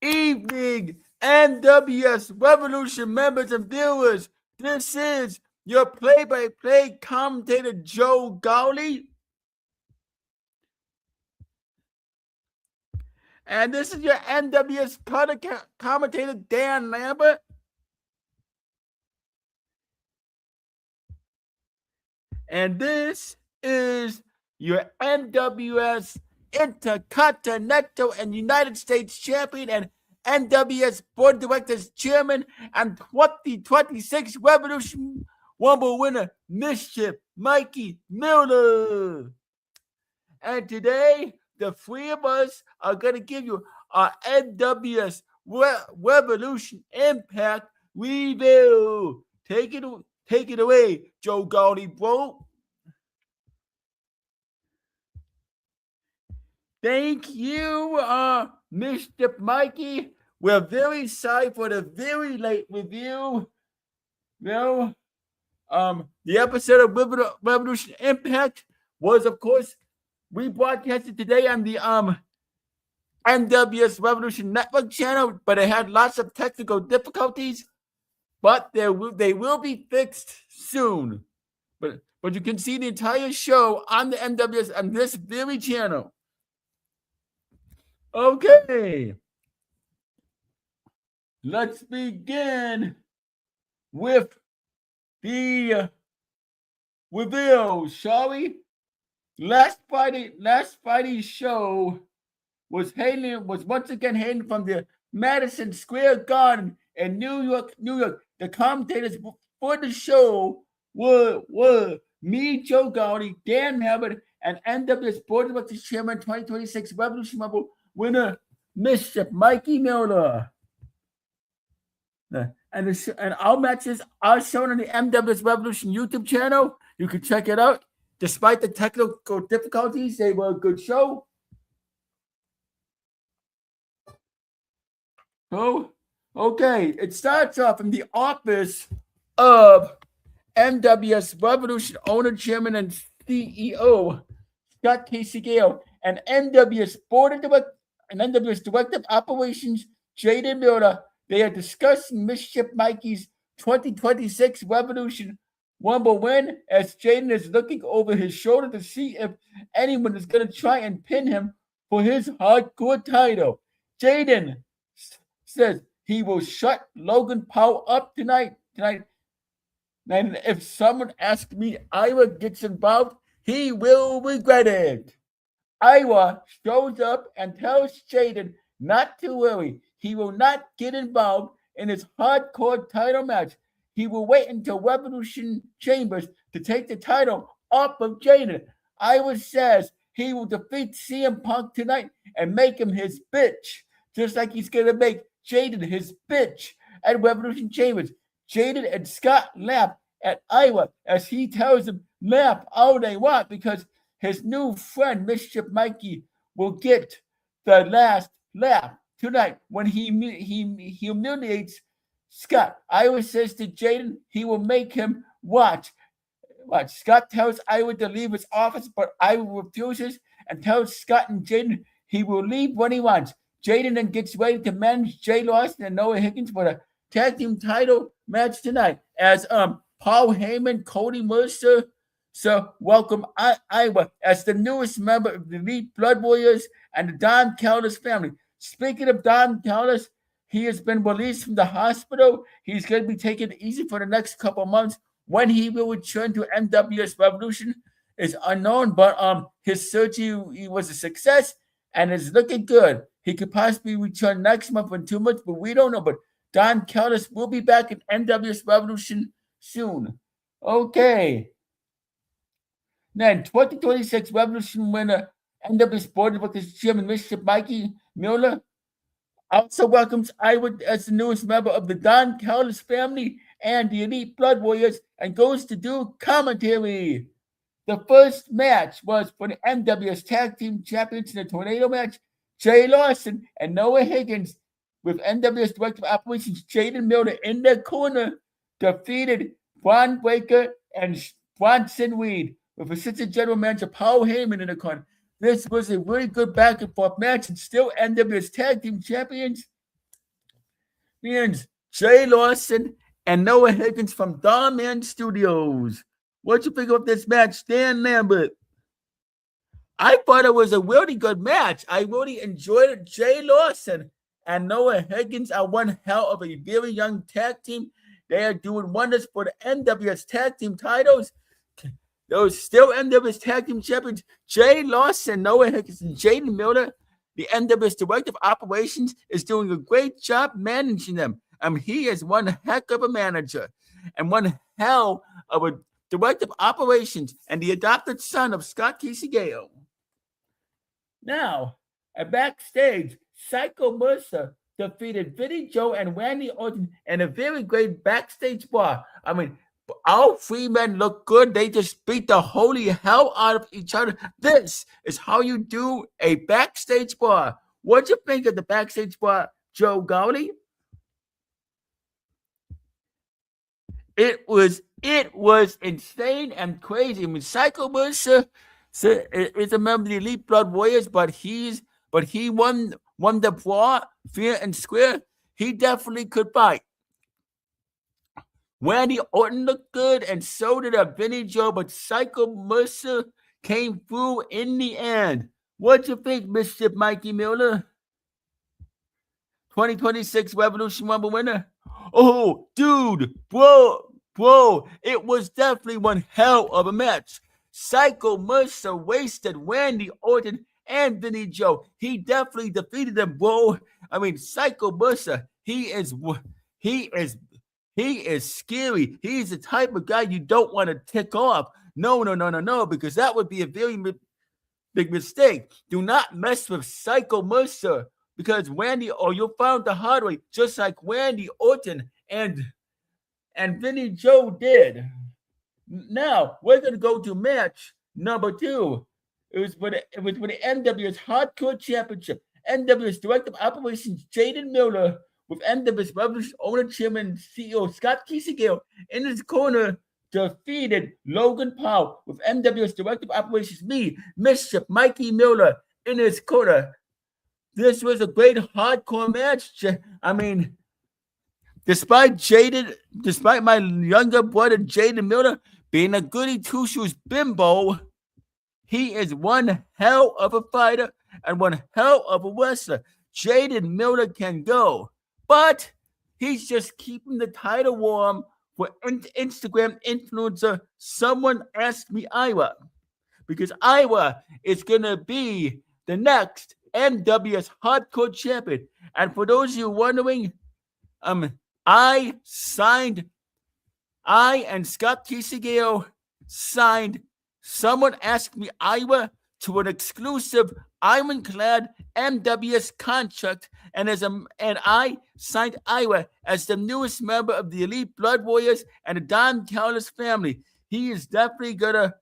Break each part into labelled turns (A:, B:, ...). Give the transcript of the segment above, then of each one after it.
A: evening, NWS Revolution members and viewers. This is your play-by-play commentator, Joe Galli. And this is your NWS commentator, Dan Lambert. And this is your NWS Intercontinental and United States champion and NWS Board of Directors chairman and 2026 Revolution Rumble winner, Mischief Mikey Miller. And today, the three of us are going to give you our NWS Revolution Impact review. Take it away, Joe Galli, bro. Thank you, Mischief Mikey. We're very sorry for the very late review. The episode of Revolution Impact was, of course, rebroadcasted today on the NWS Revolution Network channel, but it had lots of technical difficulties. But they will be fixed soon. But you can see the entire show on the NWS on this very channel. Okay. Let's begin with the reveal, shall we? Last Friday's show was once again hailing from the Madison Square Garden in New York. The commentators for the show were me, Joe Galli, Dan Lambert, and NWS Board of Directors Chairman 2026 Revolution Rumble winner, Mischief Mikey Miller. And our matches are shown on the NWS Revolution YouTube channel. You can check it out. Despite the technical difficulties, they were a good show. Oh, okay. It starts off in the office of NWS Revolution owner, chairman, and CEO Scott Casey Gale, and NWS Director of Operations Jaden Miller. They are discussing Mischief Mikey's 2026 Revolution Rumble win, as Jaden is looking over his shoulder to see if anyone is going to try and pin him for his hardcore title. Jaden says he will shut Logan Paul up tonight. And if someone asks me, Iowa gets involved, he will regret it. Iowa shows up and tells Jaden not to worry. He will not get involved in his hardcore title match. He will wait until Revolution Chambers to take the title off of Jaden. Iowa says he will defeat CM Punk tonight and make him his bitch, just like he's going to make Jaden his bitch at Revolution Chambers. Jaden and Scott laugh at Iowa as he tells them laugh all they want because his new friend Mischief Mikey will get the last laugh tonight when he humiliates Scott. Iowa says to Jaden he will make him watch. Scott tells Iowa to leave his office, but Iowa refuses and tells Scott and Jaden he will leave when he wants. Jaden then gets ready to manage Jay Lawson and Noah Higgins for the tag team title match tonight as Paul Heyman, Cody Mercer, welcome Iowa as the newest member of the Elite Blood Warriors and the Don Callis family. Speaking of Don Callis, he has been released from the hospital. He's going to be taking it easy for the next couple months. When he will return to NWS Revolution is unknown, but his surgery was a success and is looking good. He could possibly return next month or 2 months, but we don't know. But Don Callis will be back in NWS Revolution soon. Okay. Then 2026 Revolution winner, NWS Board of Directors Chairman Mischief Mikey Miller also welcomes Iowa as the newest member of the Don Callis family and the Elite Blood Warriors and goes to do commentary. The first match was for the NWS Tag Team Champions in a tornado match. Jay Lawson and Noah Higgins, with NWS Director of Operations Jaden Miller in their corner, defeated Braun Breaker and Bronson Reed, with Assistant General Manager Paul Heyman in the corner. This was a really good back and forth match and still NWS Tag Team Champions. Fans, Jay Lawson and Noah Higgins from Darman Studios. What you think of this match, Dan Lambert? I thought it was a really good match. I really enjoyed it. Jay Lawson and Noah Higgins are one hell of a very young tag team. They are doing wonders for the NWS tag team titles. Those still NWS tag team champions, Jay Lawson, Noah Higgins, and Jaden Miller. The NWS Director of Operations is doing a great job managing them. He is one heck of a manager and one hell of a Director of Operations and the adopted son of Scott Casey Gale. Now, backstage, Psycho Mercer defeated Vinnie Joe and Randy Orton in a very great backstage bar. All three men look good. They just beat the holy hell out of each other. This is how you do a backstage bar. What'd you think of the backstage bar, Joe Galli? It was insane and crazy. Psycho Mercer is a member of the Elite Blood Warriors, but he won the brawl fair and square. He definitely could fight. Randy Orton looked good, and so did Vinnie Joe, but Psycho Mercer came through in the end. What you think, Mischief Mikey Miller? 2026 Revolution Rumble winner? Oh, dude, bro, it was definitely one hell of a match. Psycho Mercer wasted Randy Orton and Vinnie Joe. He definitely defeated them, bro. Psycho Mercer, he is scary. He's the type of guy you don't want to tick off. No, because that would be a very big mistake. Do not mess with Psycho Mercer because you'll find the hard way, just like Randy Orton and Vinnie Joe did. Now, we're going to go to match number 2. It was for the NWS Hardcore Championship. NWS Director of Operations Jaden Miller with NWS Revolution owner, chairman, and CEO Scott Casey Gale in his corner defeated Logan Paul with NWS Director of Operations Mischief Mikey Miller in his corner. This was a great hardcore match. Despite my younger brother Jaden Miller being a goody two-shoes bimbo, he is one hell of a fighter and one hell of a wrestler. Jaden Miller can go, but he's just keeping the title warm for Instagram influencer Someone Asked Me Ira, because Ira is going to be the next NWS Hardcore Champion. And for those of you wondering, I and Scott Casey Gale signed Someone Asked Me Ira to an exclusive ironclad NWS contract, and I signed Ira as the newest member of the Elite Blood Warriors and the Don Callis family. He is definitely gonna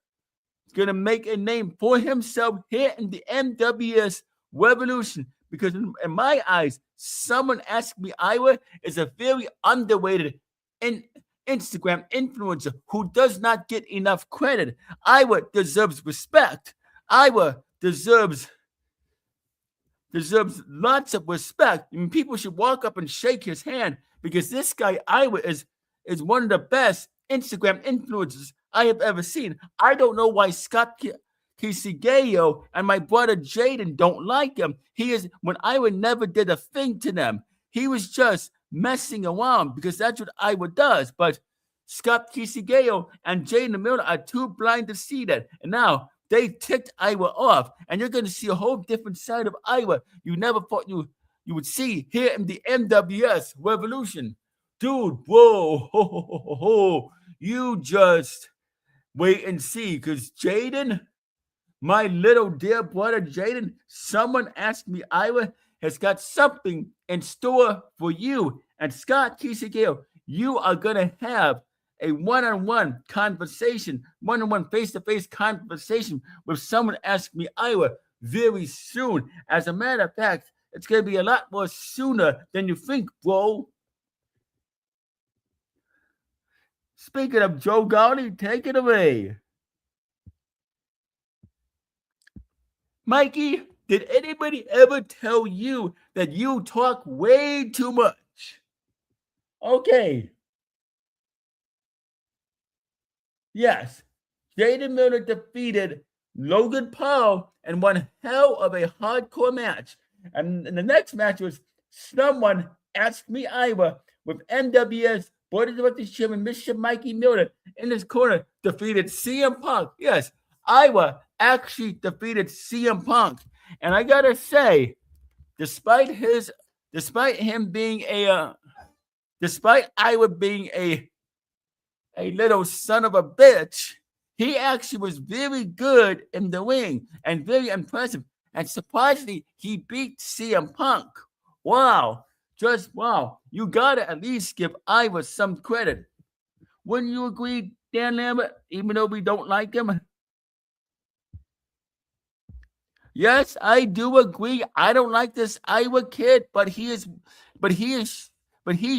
A: make a name for himself here in the NWS Revolution, because in my eyes, Someone Asked Me Ira is a very underrated Instagram influencer who does not get enough credit. Ira deserves respect. Ira deserves lots of respect. People should walk up and shake his hand, because this guy Ira is one of the best Instagram influencers I have ever seen. I don't know why Scott Casey Gale and my brother Jaden don't like him. When Ira never did a thing to them. He was just messing around, because that's what Ira does. But Scott Casey Gale and Jaden Miller are too blind to see that. And now they ticked Ira off, and you're going to see a whole different side of Ira you never thought you would see here in the NWS Revolution. Dude, whoa, you just wait and see, because Jaden, my little dear brother Jaden, Someone Asked Me Ira has got something in store for you. And Scott Casey Gale, you are going to have a one-on-one conversation, one-on-one face-to-face conversation with Someone Asked Me Ira very soon. As a matter of fact, it's going to be a lot more sooner than you think, bro. Speaking of Joe Galli, take it away. Mikey, did anybody ever tell you that you talk way too much? Okay. Yes. Jaden Miller defeated Logan Paul in one hell of a hardcore match. And the next match was Someone Asked Me Iowa with NWS Board of Directors Chairman Mischief Mikey Miller in his corner defeated CM Punk. Yes, Iowa actually defeated CM Punk. And I gotta say, despite him being despite Iowa being a little son of a bitch, he actually was very good in the ring and very impressive. And surprisingly, he beat CM Punk. Wow. Just wow. You gotta at least give Iowa some credit. Wouldn't you agree, Dan Lambert, even though we don't like him? Yes, I do agree. I don't like this Iowa kid, but he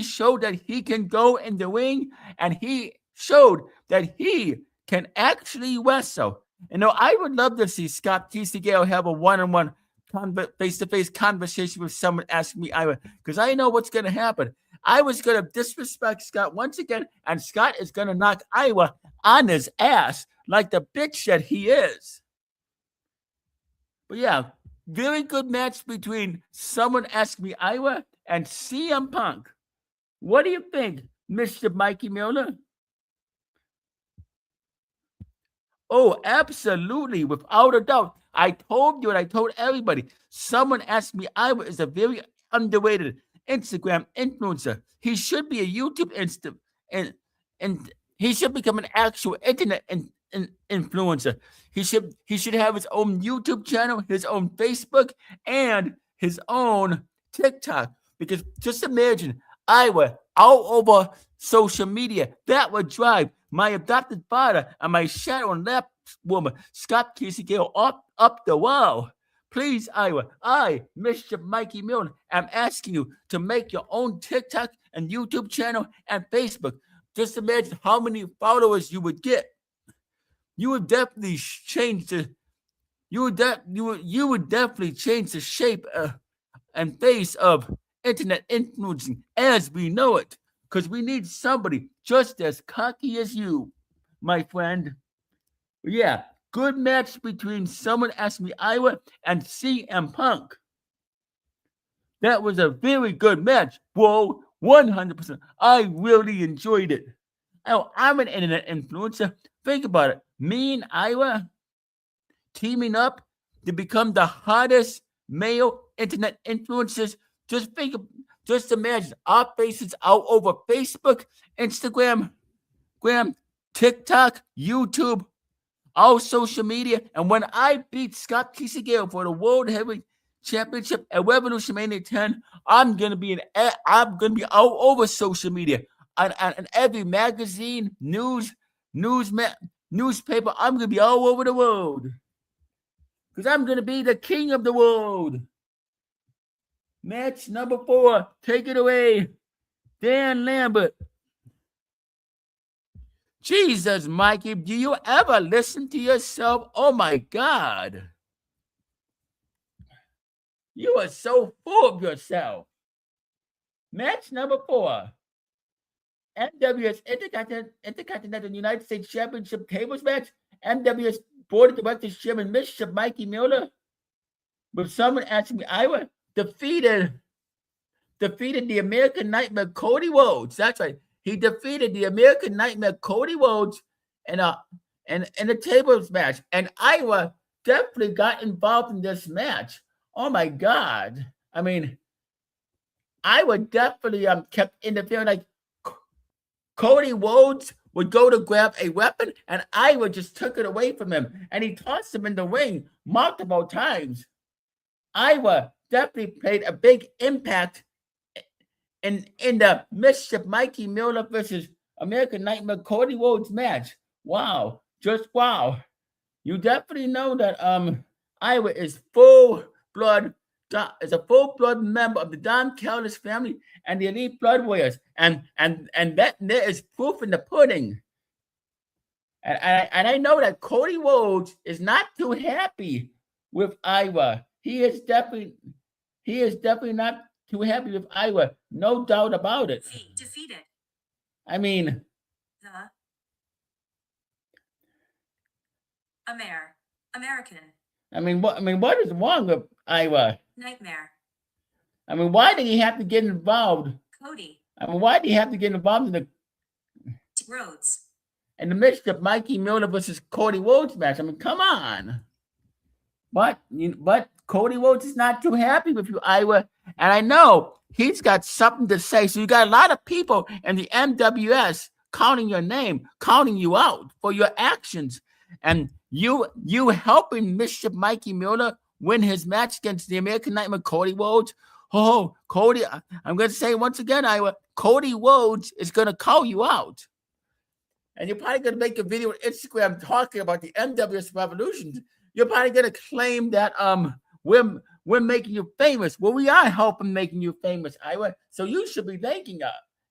A: showed that he can go in the ring, and he showed that he can actually wrestle. I would love to see Scott Gale have a one-on-one face-to-face conversation with someone asking me Iowa, because I know what's going to happen. I was going to disrespect Scott once again, and Scott is going to knock Iowa on his ass like the bitch that he is. But yeah, very good match between Someone Asked Me Iowa and CM Punk. What do you think, Mr. Mikey Miller? Oh, absolutely, without a doubt. I told you and I told everybody. Someone Asked Me Iowa is a very underrated Instagram influencer. He should be a YouTube and he should become an actual internet influencer. He should have his own YouTube channel, his own Facebook, and his own TikTok. Because just imagine Iowa all over social media. That would drive my adopted father and my shadow and lap woman, Scott Gale, up the wall. Please, Iowa, I, Mr. Mikey Miller, am asking you to make your own TikTok and YouTube channel and Facebook. Just imagine how many followers you would get. You would definitely change the. You would definitely change the shape and face of internet influencing as we know it, because we need somebody just as cocky as you, my friend. Yeah, good match between Someone Asked Me Iowa and CM Punk. That was a very good match. Whoa, 100%. I really enjoyed it. Oh, I'm an internet influencer. Think about it. Me and Iowa teaming up to become the hottest male internet influencers. Just imagine our faces out over Facebook, Instagram, TikTok, YouTube, all social media. And when I beat Scott Gale for the World Heavyweight Championship at Revolution Mania 10, I'm gonna be all over social media, on every magazine, newspaper. I'm gonna be all over the world, because I'm gonna be the king of the world. Match number 4. Take it away, Dan Lambert. Jesus, Mikey, do you ever listen to yourself? Oh my God. You are so full of yourself. Match number 4. NWS Intercontinental United States Championship Tables match. NWS Board of Directors Chairman Mischief Mikey Miller, with Someone Asking Me Iowa, defeated the American Nightmare Cody Rhodes. That's right. He defeated the American Nightmare Cody Rhodes in a tables match. And Iowa definitely got involved in this match. Oh my God. I mean, Iowa definitely kept interfering. Like, Cody Rhodes would go to grab a weapon, and Iowa just took it away from him, and he tossed him in the ring multiple times. Iowa definitely played a big impact in the Mischief Mikey Miller versus American Nightmare Cody Rhodes match. Wow, just wow. You definitely know that Iowa is is a full-blood member of the Don Callis family and the Elite Blood Warriors, and that there is proof in the pudding. And I know that Cody Rhodes is not too happy with Iowa. He is definitely not too happy with Iowa. No doubt about it.
B: Defeated.
A: I mean,
B: The American.
A: I mean, what is wrong with Iowa?
B: Nightmare.
A: I mean, why did he have to get involved?
B: Cody.
A: I mean, why did he have to get involved in the
B: Rhodes?
A: In the midst of Mikey Miller versus Cody Rhodes match? I mean, come on. But Cody Rhodes is not too happy with you, Iowa, and I know he's got something to say. So you got a lot of people in the NWS counting your name, counting you out for your actions, and you helping Mischief Mikey Miller win his match against the American Nightmare Cody Rhodes. Oh, Cody, I'm going to say once again, Iowa, Cody Rhodes is going to call you out. And you're probably going to make a video on Instagram talking about the NWS Revolution. You're probably going to claim that we're making you famous. Well, we are helping making you famous, Iowa. So you should be thanking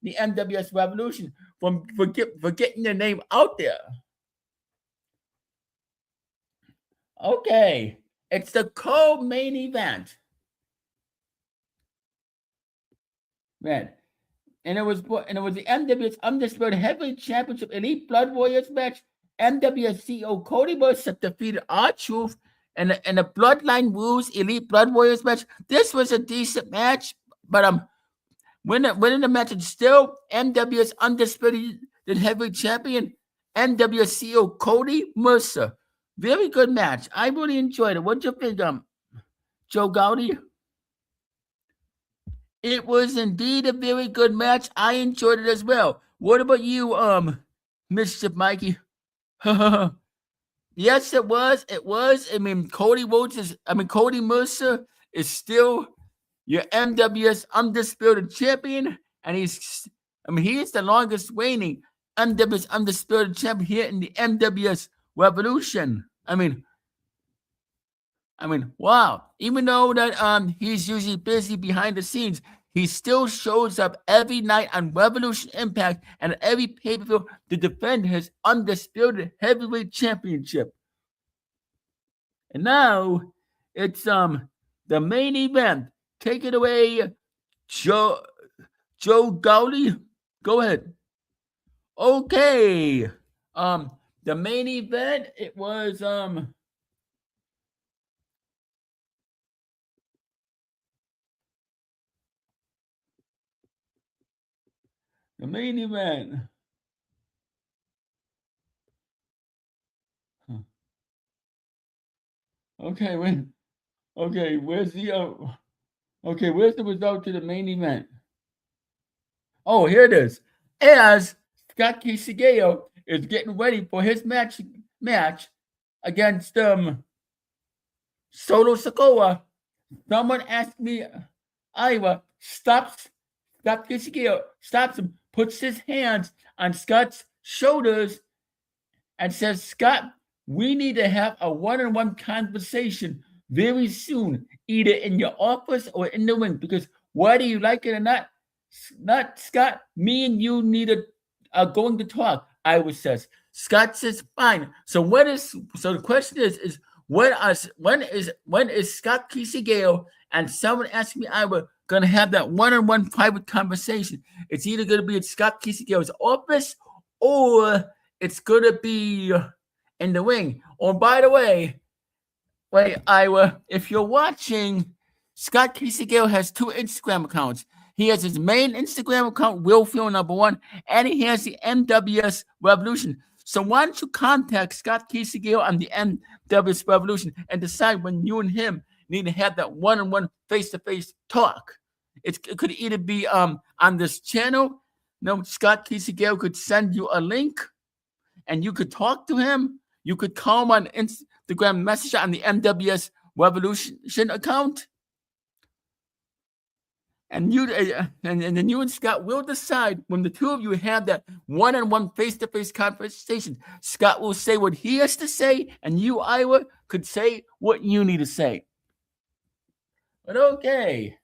A: the NWS Revolution for getting your name out there. Okay, it's the co-main event. Man. And it was the NWS Undisputed Heavyweight Championship Elite Blood Warriors match. NWS CEO Cody Rhodes defeated R-Truth in the Bloodline Rules Elite Blood Warriors match. This was a decent match, but winning the match is still NWS Undisputed Heavyweight Champion, NWS CEO Cody Mercer. Very good match. I really enjoyed it. What'd you think, Joe Galli? It was indeed a very good match. I enjoyed it as well. What about you, Mischief Mikey? Yes, it was. It was. I mean, Cody Mercer is still your NWS Undisputed Champion, and he is the longest reigning NWS Undisputed Champion here in the NWS Revolution. I mean, wow. Even though that he's usually busy behind the scenes, he still shows up every night on Revolution Impact and every pay-per-view to defend his Undisputed Heavyweight Championship. And now it's the main event. Take it away, Joe Galli. Go ahead. Okay. The main event, it was the main event. Okay, where's the result to the main event? Oh, here it is. As Scott Casey Gale is getting ready for his match against Solo Sikoa, someone asked me, Iowa stops Casey Gale, stops him, puts his hands on Scott's shoulders, and says, Scott, we need to have a one-on-one conversation very soon, either in your office or in the ring, because whether you like it or not, Scott, me and you are going to talk, Iowa says. Scott says, fine. So the question is when is Scott Casey Gale and someone asking me, Iowa, going to have that one-on-one private conversation? It's either going to be at Scott Casey Gale's office or it's going to be in the ring. Oh, by the way, Iowa, if you're watching, Scott Casey Gale has 2 Instagram accounts. He has his main Instagram account, WillFeel1, and he has the NWS Revolution. So why don't you contact Scott Casey Gale on the NWS Revolution and decide when you and him need to have that one-on-one face-to-face talk. It could either be on this channel. Scott Casey Gale could send you a link and you could talk to him. You could call him on Instagram Messenger on the NWS Revolution account. And then you and Scott will decide when the two of you have that one-on-one face-to-face conversation. Scott will say what he has to say, and you, Iowa, could say what you need to say. But okay,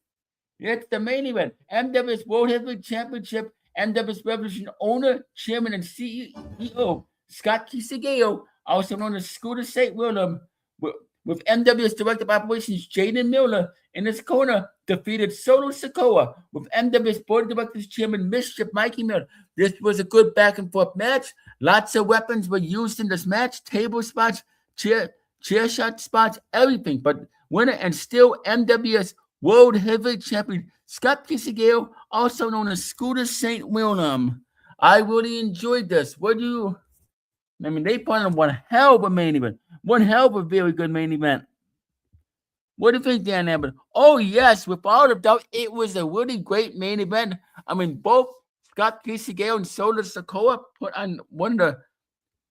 A: it's the main event. NWS World Heavyweight Championship, NWS Revolution owner, chairman, and CEO, Scott Casey Gale, also known as Scooter St. Willem, with NWS Director of Operations, Jaden Miller, In his corner, defeated Solo Sikoa with NWS Board of Directors Chairman Mischief Mikey Miller. This was a good back and forth match. Lots of weapons were used in this match: table spots, chair shot spots, everything. But winner and still NWS World Heavyweight Champion Scott Gale, also known as Scooter St. William. I really enjoyed this. What do you? I mean, they put on one hell of a main event. One hell of a very good main event. What do you think, Dan Lambert? Oh, yes, without a doubt, it was a really great main event. I mean, both Scott Gale and Soda Sikoa put on one of the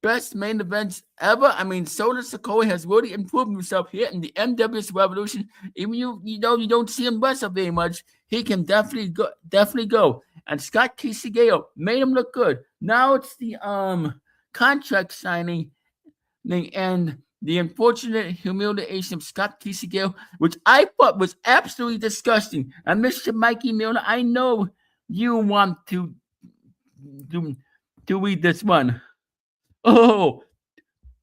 A: best main events ever. I mean, Soda Sikoa has really improved himself here in the NWS Revolution. Even you don't see him wrestle very much, he can definitely go. And Scott Gale made him look good. Now it's the contract signing and the unfortunate humiliation of Scott Gale, which I thought was absolutely disgusting. And Mr. Mikey Miller, I know you want to read this one. Oh,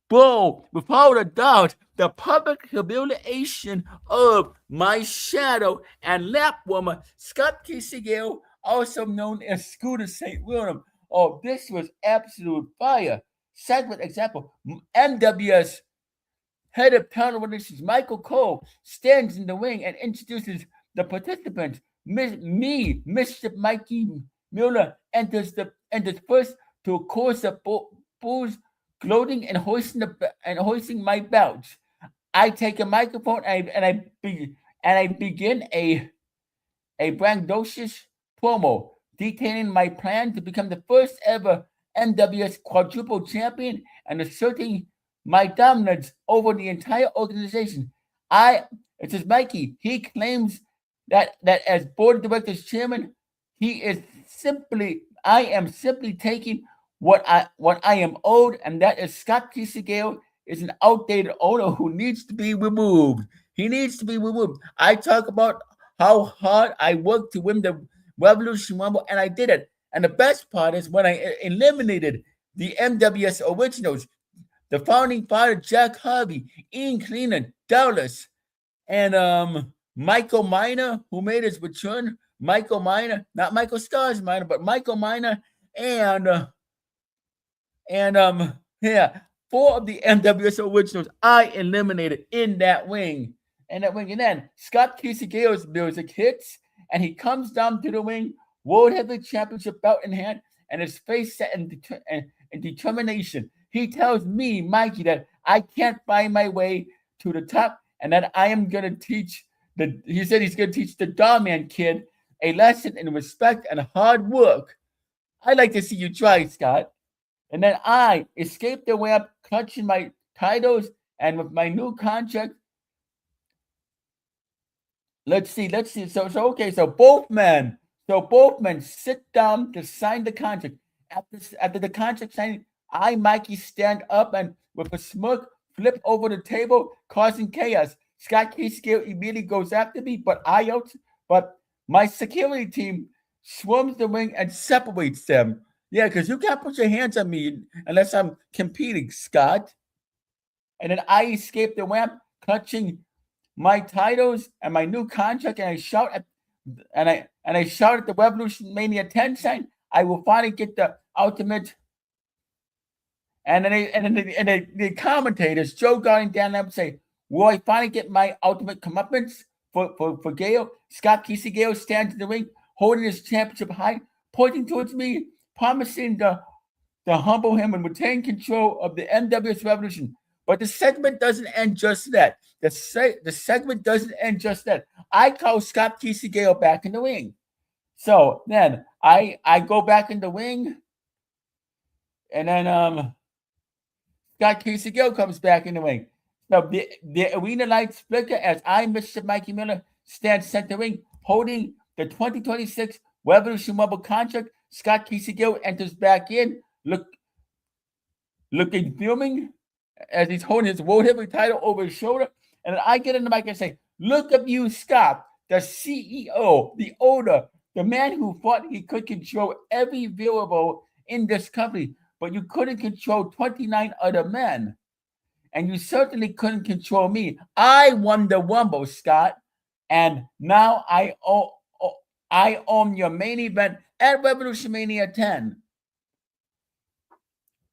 A: bro, without a doubt, the public humiliation of my shadow and lap woman, Scott Gale, also known as Scooter St. William. Oh, this was absolute fire. Second example, NWS Head of Talent Relations Michael Cole stands in the ring and introduces the participants. Mischief Mikey Miller enters first to a course of bulls, gloating and hoisting my belts. I take a microphone and I begin a braggadocious promo detailing my plan to become the first ever NWS quadruple champion and asserting my dominance over the entire organization. It says Mikey. He claims that as board of directors chairman, I am simply taking what I am owed, and that is Scott Gale is an outdated owner who needs to be removed. He needs to be removed. I talk about how hard I worked to win the Revolution Rumble, and I did it. And the best part is when I eliminated the NWS originals, the founding father, Jack Harvey, Ian Cleanan, Dallas, and Michael Miner, who made his return. Michael Miner, not Michael Stars Miner, but Michael Miner, and 4 of the NWS originals I eliminated in that ring. And then Scott Gale's music hits, and he comes down to the ring, World Heavyweight Championship belt in hand, and his face set in determination. He tells me, Mikey, that I can't find my way to the top, and that I am going to teach he said he's going to teach the Dawgman kid a lesson in respect and hard work. I'd like to see you try, Scott. And then I escaped the ramp, clutching my titles, and with my new contract. Let's see. So both men sit down to sign the contract. After the contract signing, Mikey, stand up and with a smirk, flip over the table, causing chaos. Scott Gale immediately goes after me, but my security team swarms the ring and separates them. Yeah, because you can't put your hands on me unless I'm competing, Scott. And then I escape the ramp, clutching my titles and my new contract, and I shout at the Revolution Mania 10 sign, I will finally get the ultimate. And then the commentators, Joe Galli and Dan Lambert, say, will I finally get my ultimate comeuppance for Gale? Scott Gale stands in the ring, holding his championship high, pointing towards me, promising to humble him and retain control of the NWS Revolution. But the segment doesn't end just that. The segment doesn't end just that. I call Scott Gale back in the ring. So then I go back in the ring, and then Scott Gale comes back in the ring. So the arena lights flicker as Mr. Mikey Miller, stand center ring, holding the 2026 Revolution Rumble contract. Scott Gale enters back in, looking fuming as he's holding his World Heavyweight title over his shoulder. And I get in the mic and say, look at you, Scott, the CEO, the owner, the man who thought he could control every variable in this company, but you couldn't control 29 other men. And you certainly couldn't control me. I won the Rumble, Scott. And now I own your main event at Revolution Mania 10.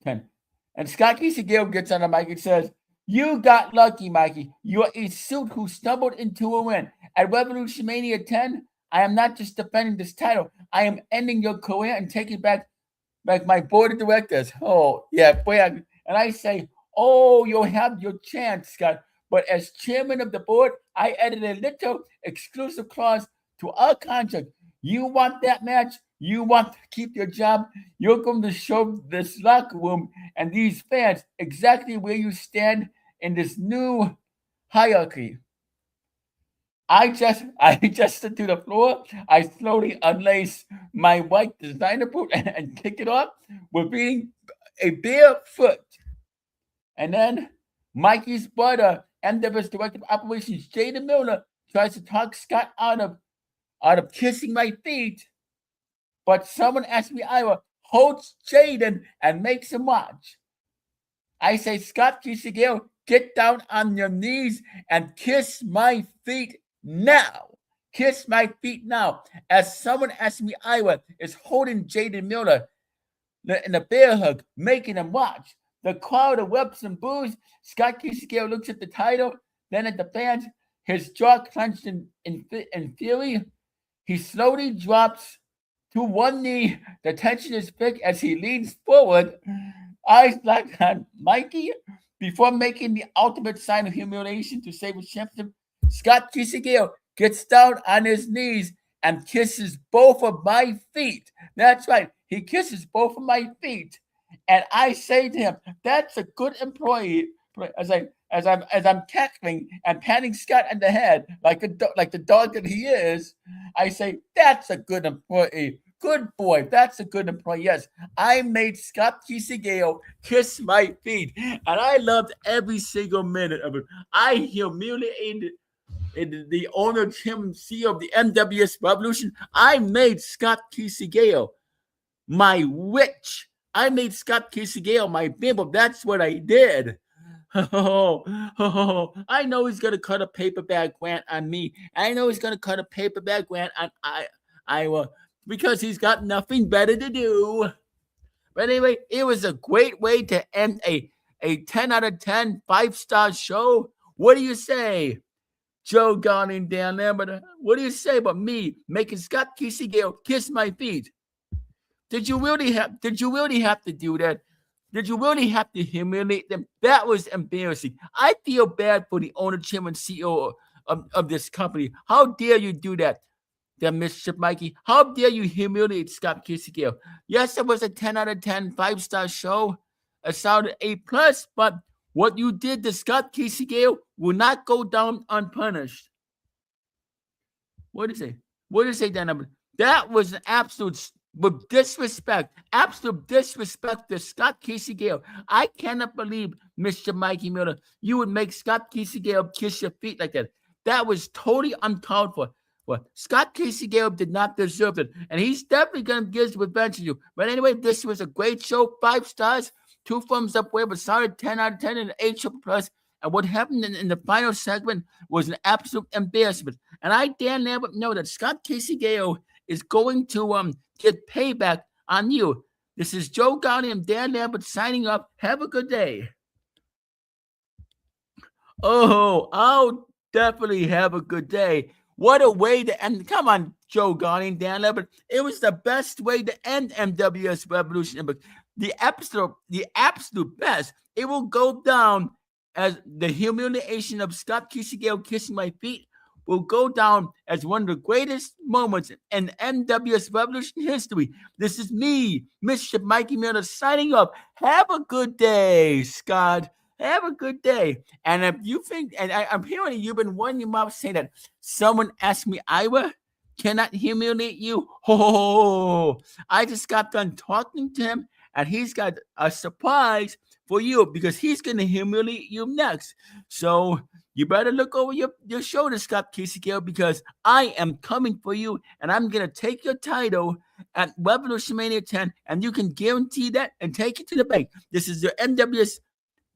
A: 10. And Scott Casey Gale gets on the mic and says, "You got lucky, Mikey. You're a suit who stumbled into a win. At Revolution Mania 10, I am not just defending this title. I am ending your career and taking back my board of directors." Oh, yeah, boy. And I say, "Oh, you'll have your chance, Scott. But as chairman of the board, I added a little exclusive clause to our contract. You want that match? You want to keep your job? You're going to show this locker room and these fans exactly where you stand in this new hierarchy." I adjusted to the floor. I slowly unlace my white designer boot and kick it off with being a bare foot. And then Mikey's brother, NWS Director of Operations, Jaden Miller, tries to talk Scott out of kissing my feet. But someone asked me, Ira, holds Jaden and makes him watch. I say, "Scott Gale, get down on your knees and kiss my feet now. Kiss my feet now." As someone asked me, Ira is holding Jaden Miller in a bear hug, making him watch. The crowd erupts and boos. Scott Gale looks at the title, then at the fans, his jaw clenched in fury. He slowly drops to one knee. The tension is thick as he leans forward, eyes locked on Mikey. Before making the ultimate sign of humiliation to save his championship, Scott Gale gets down on his knees and kisses both of my feet. That's right, he kisses both of my feet. And I say to him, "That's a good employee." As I'm cackling and patting Scott on the head like the dog that he is, I say, "That's a good employee. Good boy. That's a good employee." Yes, I made Scott Gale kiss my feet, and I loved every single minute of it. I humiliated the owner, Tim, CEO of the NWS Revolution. I made Scott Gale my witch. I made Scott Gale my bimbo. That's what I did. I know he's gonna cut a paperback grant on me. I know he's gonna cut a paperback grant on Iowa because he's got nothing better to do. But anyway, it was a great way to end a 10 out of 10 5-star show. What do you say, Joe Galli and Dan Lambert? What do you say about me making Scott Gale kiss my feet? Did you really have to do that? Did you really have to humiliate them? That was embarrassing. I feel bad for the owner, chairman, CEO of this company. How dare you do that, Mischief Mikey? How dare you humiliate Scott Gale? Yes, it was a 10 out of 10 5-star show. A solid A+, but what you did to Scott Gale will not go down unpunished. What do you say? What do you say, Dan? That was an absolute disrespect to Scott Gale. I cannot believe, Mr. Mikey Miller, you would make Scott Gale kiss your feet like that. That was totally uncalled for. Well, Scott Gale did not deserve it, and he's definitely going to give his revenge to you. But anyway, this was a great show. 5 stars, 2 thumbs up. We have a solid 10 out of 10 and an 8+. And what happened in the final segment was an absolute embarrassment. And I dare never know that Scott Gale is going to get payback on you. This is Joe Galli and Dan Lambert signing off. Have a good day. Oh, I'll definitely have a good day. What a way to end. Come on, Joe Galli and Dan Lambert. It was the best way to end NWS Revolution. The absolute best. It will go down as the humiliation of Scott Gale kissing my feet will go down as one of the greatest moments in NWS Revolution history. This is me, Mischief Mikey Miller, signing off. Have a good day, Scott. Have a good day. And if you think, and I'm hearing you've been wanting your mouth saying that someone asked me, Ira, cannot humiliate you. I just got done talking to him, and he's got a surprise for you because he's going to humiliate you next. So you better look over your shoulder, Scott Gale, because I am coming for you, and I'm going to take your title at Revolution Mania 10, and you can guarantee that and take it to the bank. This is your NWS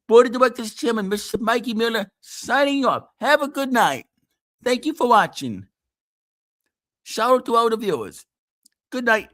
A: Board of Directors Chairman, Mr. Mikey Miller, signing off. Have a good night. Thank you for watching. Shout out to all the viewers. Good night.